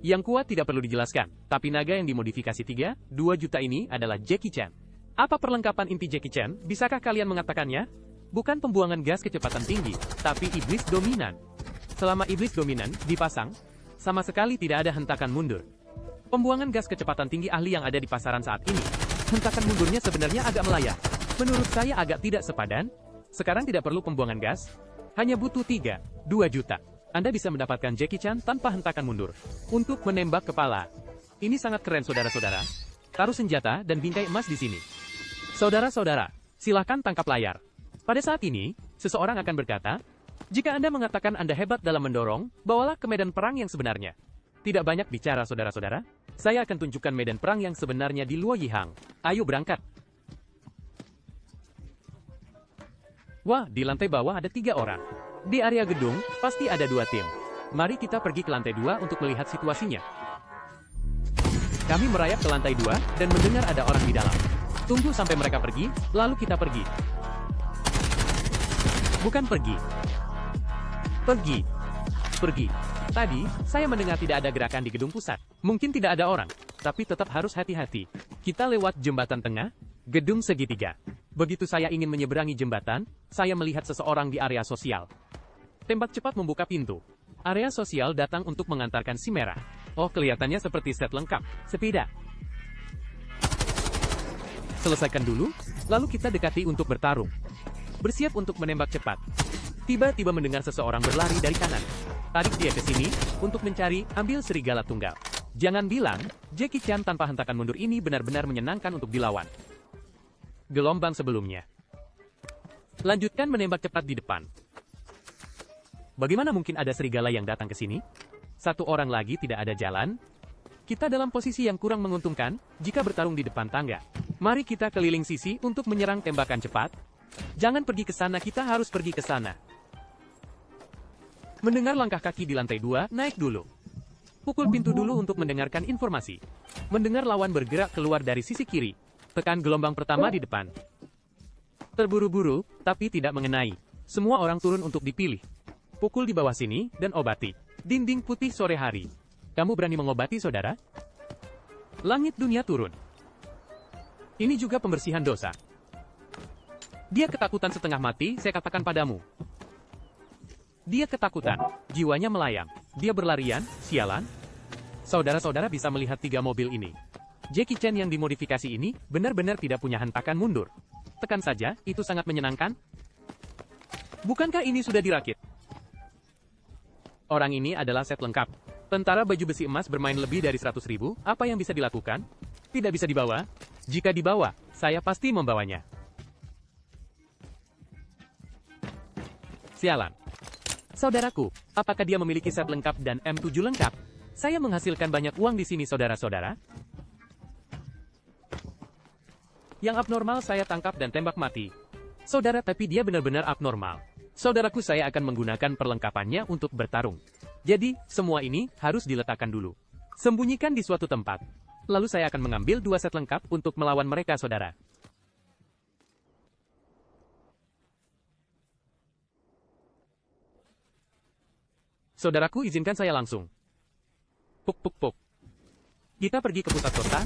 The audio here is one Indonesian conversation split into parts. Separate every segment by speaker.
Speaker 1: Yang kuat tidak perlu dijelaskan, tapi naga yang dimodifikasi 2 juta ini adalah Jackie Chan. Apa perlengkapan inti Jackie Chan? Bisakah kalian mengatakannya? Bukan pembuangan gas kecepatan tinggi, tapi iblis dominan. Selama iblis dominan dipasang, sama sekali tidak ada hentakan mundur. Pembuangan gas kecepatan tinggi ahli yang ada di pasaran saat ini, hentakan mundurnya sebenarnya agak melayang. Menurut saya agak tidak sepadan. Sekarang tidak perlu pembuangan gas, hanya butuh 2 juta. Anda bisa mendapatkan Jackie Chan tanpa hentakan mundur. Untuk menembak kepala. Ini sangat keren saudara-saudara. Taruh senjata dan bingkai emas di sini. Saudara-saudara, silahkan tangkap layar. Pada saat ini, seseorang akan berkata, jika Anda mengatakan Anda hebat dalam mendorong, bawalah ke medan perang yang sebenarnya. Tidak banyak bicara saudara-saudara. Saya akan tunjukkan medan perang yang sebenarnya di Luo Yihang. Ayo berangkat. Wah, di lantai bawah ada 3 orang. Di area gedung, pasti ada 2 tim. Mari kita pergi ke lantai 2 untuk melihat situasinya. Kami merayap ke lantai 2 dan mendengar ada orang di dalam. Tunggu sampai mereka pergi, lalu kita pergi. Bukan pergi. Pergi. Pergi. Tadi, saya mendengar tidak ada gerakan di gedung pusat. Mungkin tidak ada orang, tapi tetap harus hati-hati. Kita lewat jembatan tengah, gedung segitiga. Begitu saya ingin menyeberangi jembatan, saya melihat seseorang di area sosial. Tembak cepat membuka pintu. Area sosial datang untuk mengantarkan si merah. Oh, kelihatannya seperti set lengkap. Sepeda. Selesaikan dulu, lalu kita dekati untuk bertarung. Bersiap untuk menembak cepat. Tiba-tiba mendengar seseorang berlari dari kanan. Tarik dia ke sini, untuk mencari, ambil serigala tunggal. Jangan bilang, Jackie Chan tanpa hentakan mundur ini benar-benar menyenangkan untuk dilawan. Gelombang sebelumnya. Lanjutkan menembak cepat di depan. Bagaimana mungkin ada serigala yang datang ke sini? 1 orang lagi tidak ada jalan. Kita dalam posisi yang kurang menguntungkan, jika bertarung di depan tangga. Mari kita keliling sisi untuk menyerang tembakan cepat. Jangan pergi ke sana, kita harus pergi ke sana. Mendengar langkah kaki di lantai 2, naik dulu. Pukul pintu dulu untuk mendengarkan informasi. Mendengar lawan bergerak keluar dari sisi kiri. Tekan gelombang pertama di depan. Terburu-buru, tapi tidak mengenai. Semua orang turun untuk dipilih. Pukul di bawah sini, dan obati. Dinding putih sore hari. Kamu berani mengobati, saudara? Langit dunia turun. Ini juga pembersihan dosa. Dia ketakutan setengah mati, saya katakan padamu. Dia ketakutan, jiwanya melayang. Dia berlarian, sialan. Saudara-saudara bisa melihat 3 mobil ini. Jackie Chan yang dimodifikasi ini, benar-benar tidak punya hentakan mundur. Tekan saja, itu sangat menyenangkan. Bukankah ini sudah dirakit? Orang ini adalah set lengkap. Tentara baju besi emas bermain lebih dari 100.000, apa yang bisa dilakukan? Tidak bisa dibawa. Jika dibawa, saya pasti membawanya. Sialan. Saudaraku, apakah dia memiliki set lengkap dan M7 lengkap? Saya menghasilkan banyak uang di sini, saudara-saudara. Yang abnormal saya tangkap dan tembak mati. Saudara, tapi dia benar-benar abnormal. Saudaraku, saya akan menggunakan perlengkapannya untuk bertarung. Jadi, semua ini harus diletakkan dulu. Sembunyikan di suatu tempat. Lalu saya akan mengambil 2 set lengkap untuk melawan mereka, saudara. Saudaraku, izinkan saya langsung. Puk puk puk. Kita pergi ke pusat kota.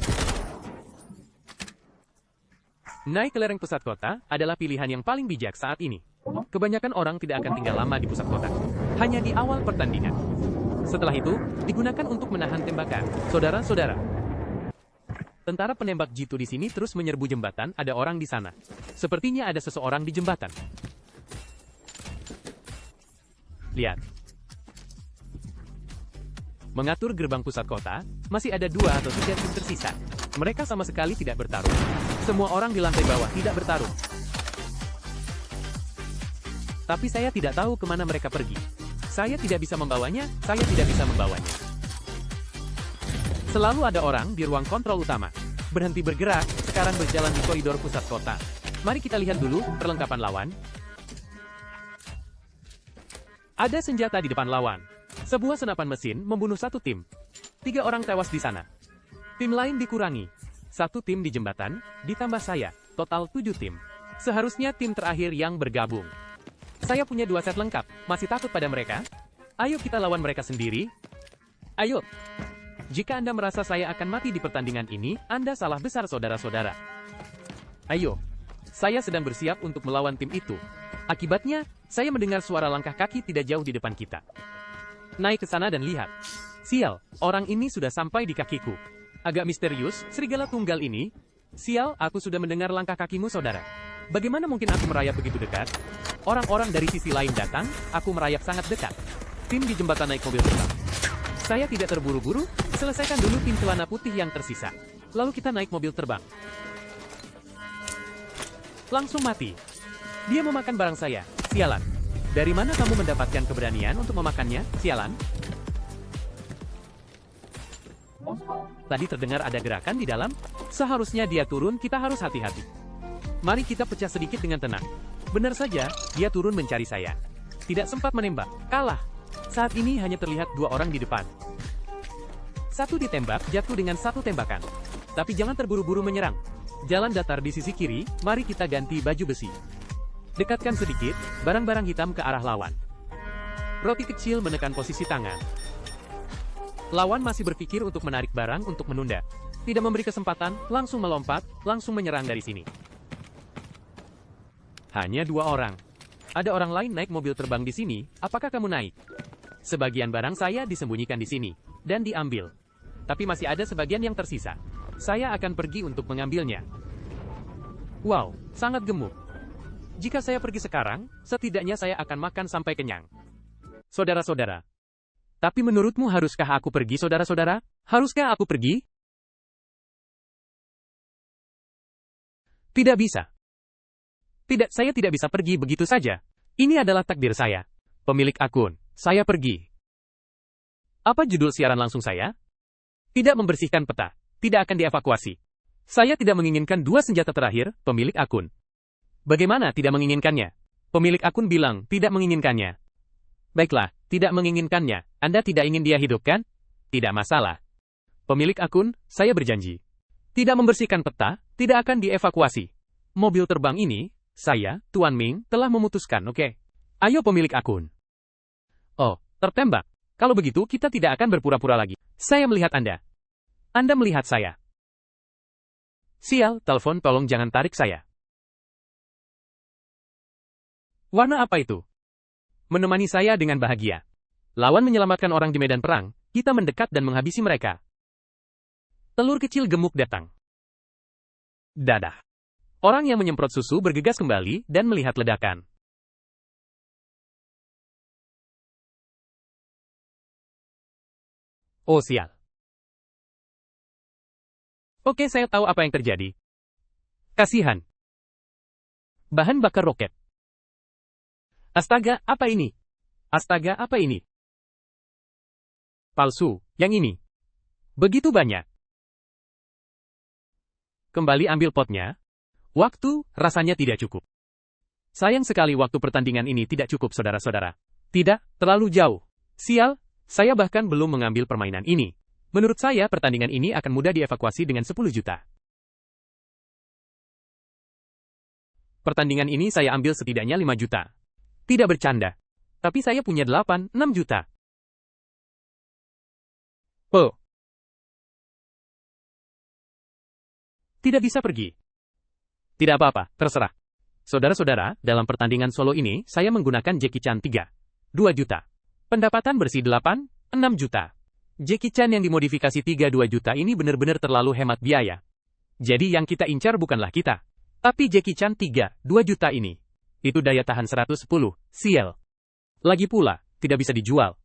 Speaker 1: Naik ke lereng pusat kota adalah pilihan yang paling bijak saat ini. Kebanyakan orang tidak akan tinggal lama di pusat kota. Hanya di awal pertandingan. Setelah itu, digunakan untuk menahan tembakan. Saudara-saudara. Tentara penembak jitu di sini terus menyerbu jembatan, ada orang di sana. Sepertinya ada seseorang di jembatan. Lihat. Mengatur gerbang pusat kota, masih ada 2 atau 3 tim tersisa. Mereka sama sekali tidak bertarung. Semua orang di lantai bawah tidak bertarung. Tapi saya tidak tahu kemana mereka pergi. Saya tidak bisa membawanya, saya tidak bisa membawanya. Selalu ada orang di ruang kontrol utama. Berhenti bergerak, sekarang berjalan di koridor pusat kota. Mari kita lihat dulu perlengkapan lawan. Ada senjata di depan lawan. Sebuah senapan mesin membunuh 1 tim. 3 orang tewas di sana. Tim lain dikurangi. 1 tim di jembatan, ditambah saya. Total 7 tim. Seharusnya tim terakhir yang bergabung. Saya punya 2 set lengkap. Masih takut pada mereka? Ayo kita lawan mereka sendiri. Ayo. Jika Anda merasa saya akan mati di pertandingan ini, Anda salah besar saudara-saudara. Ayo, saya sedang bersiap untuk melawan tim itu. Akibatnya, saya mendengar suara langkah kaki tidak jauh di depan kita. Naik ke sana dan lihat. Sial, orang ini sudah sampai di kakiku. Agak misterius, serigala tunggal ini. Sial, aku sudah mendengar langkah kakimu saudara. Bagaimana mungkin aku merayap begitu dekat? Orang-orang dari sisi lain datang, aku merayap sangat dekat. Tim di jembatan naik mobil terbang. Saya tidak terburu-buru, selesaikan dulu tim celana putih yang tersisa. Lalu kita naik mobil terbang. Langsung mati. Dia memakan barang saya, sialan. Dari mana kamu mendapatkan keberanian untuk memakannya, sialan? Tadi terdengar ada gerakan di dalam. Seharusnya dia turun, kita harus hati-hati. Mari kita pecah sedikit dengan tenang. Benar saja, dia turun mencari saya. Tidak sempat menembak, kalah. Saat ini hanya terlihat 2 orang di depan. Satu ditembak, jatuh dengan 1 tembakan. Tapi jangan terburu-buru menyerang. Jalan datar di sisi kiri, mari kita ganti baju besi. Dekatkan sedikit, barang-barang hitam ke arah lawan. Roti kecil menekan posisi tangan. Lawan masih berpikir untuk menarik barang untuk menunda. Tidak memberi kesempatan, langsung melompat, langsung menyerang dari sini. Hanya 2 orang. Ada orang lain naik mobil terbang di sini, apakah kamu naik? Sebagian barang saya disembunyikan di sini, dan diambil. Tapi masih ada sebagian yang tersisa. Saya akan pergi untuk mengambilnya. Wow, sangat gemuk. Jika saya pergi sekarang, setidaknya saya akan makan sampai kenyang. Saudara-saudara. Tapi menurutmu haruskah aku pergi, saudara-saudara? Haruskah aku pergi? Tidak bisa. Tidak, saya tidak bisa pergi begitu saja. Ini adalah takdir saya. Pemilik akun, saya pergi. Apa judul siaran langsung saya? Tidak membersihkan peta. Tidak akan dievakuasi. Saya tidak menginginkan 2 senjata terakhir, pemilik akun. Bagaimana tidak menginginkannya? Pemilik akun bilang tidak menginginkannya. Baiklah, tidak menginginkannya. Anda tidak ingin dia hidup, kan? Tidak masalah. Pemilik akun, saya berjanji. Tidak membersihkan peta, tidak akan dievakuasi. Mobil terbang ini, saya, Tuan Ming, telah memutuskan, oke? Ayo pemilik akun. Oh, tertembak. Kalau begitu, kita tidak akan berpura-pura lagi. Saya melihat Anda. Anda melihat saya. Sial, telepon tolong jangan tarik saya. Warna apa itu? Menemani saya dengan bahagia. Lawan menyelamatkan orang di medan perang, kita mendekat dan menghabisi mereka. Telur kecil gemuk datang. Dadah. Orang yang menyemprot susu bergegas kembali dan melihat ledakan. Oh sial. Oke, saya tahu apa yang terjadi. Kasihan. Bahan bakar roket. Astaga, apa ini? Astaga, apa ini? Palsu, yang ini. Begitu banyak. Kembali ambil potnya. Waktu, rasanya tidak cukup. Sayang sekali waktu pertandingan ini tidak cukup, saudara-saudara. Tidak, terlalu jauh. Sial, saya bahkan belum mengambil permainan ini. Menurut saya, pertandingan ini akan mudah dievakuasi dengan 10 juta. Pertandingan ini saya ambil setidaknya 5 juta. Tidak bercanda. Tapi saya punya 6 juta. Oh. Tidak bisa pergi. Tidak apa-apa, terserah. Saudara-saudara, dalam pertandingan solo ini, saya menggunakan Jackie Chan 3. 2 juta. Pendapatan bersih 6 juta. Jackie Chan yang dimodifikasi 2 juta ini benar-benar terlalu hemat biaya. Jadi yang kita incar bukanlah kita. Tapi Jackie Chan 2 juta ini. Itu daya tahan 110, sial. Lagi pula, tidak bisa dijual.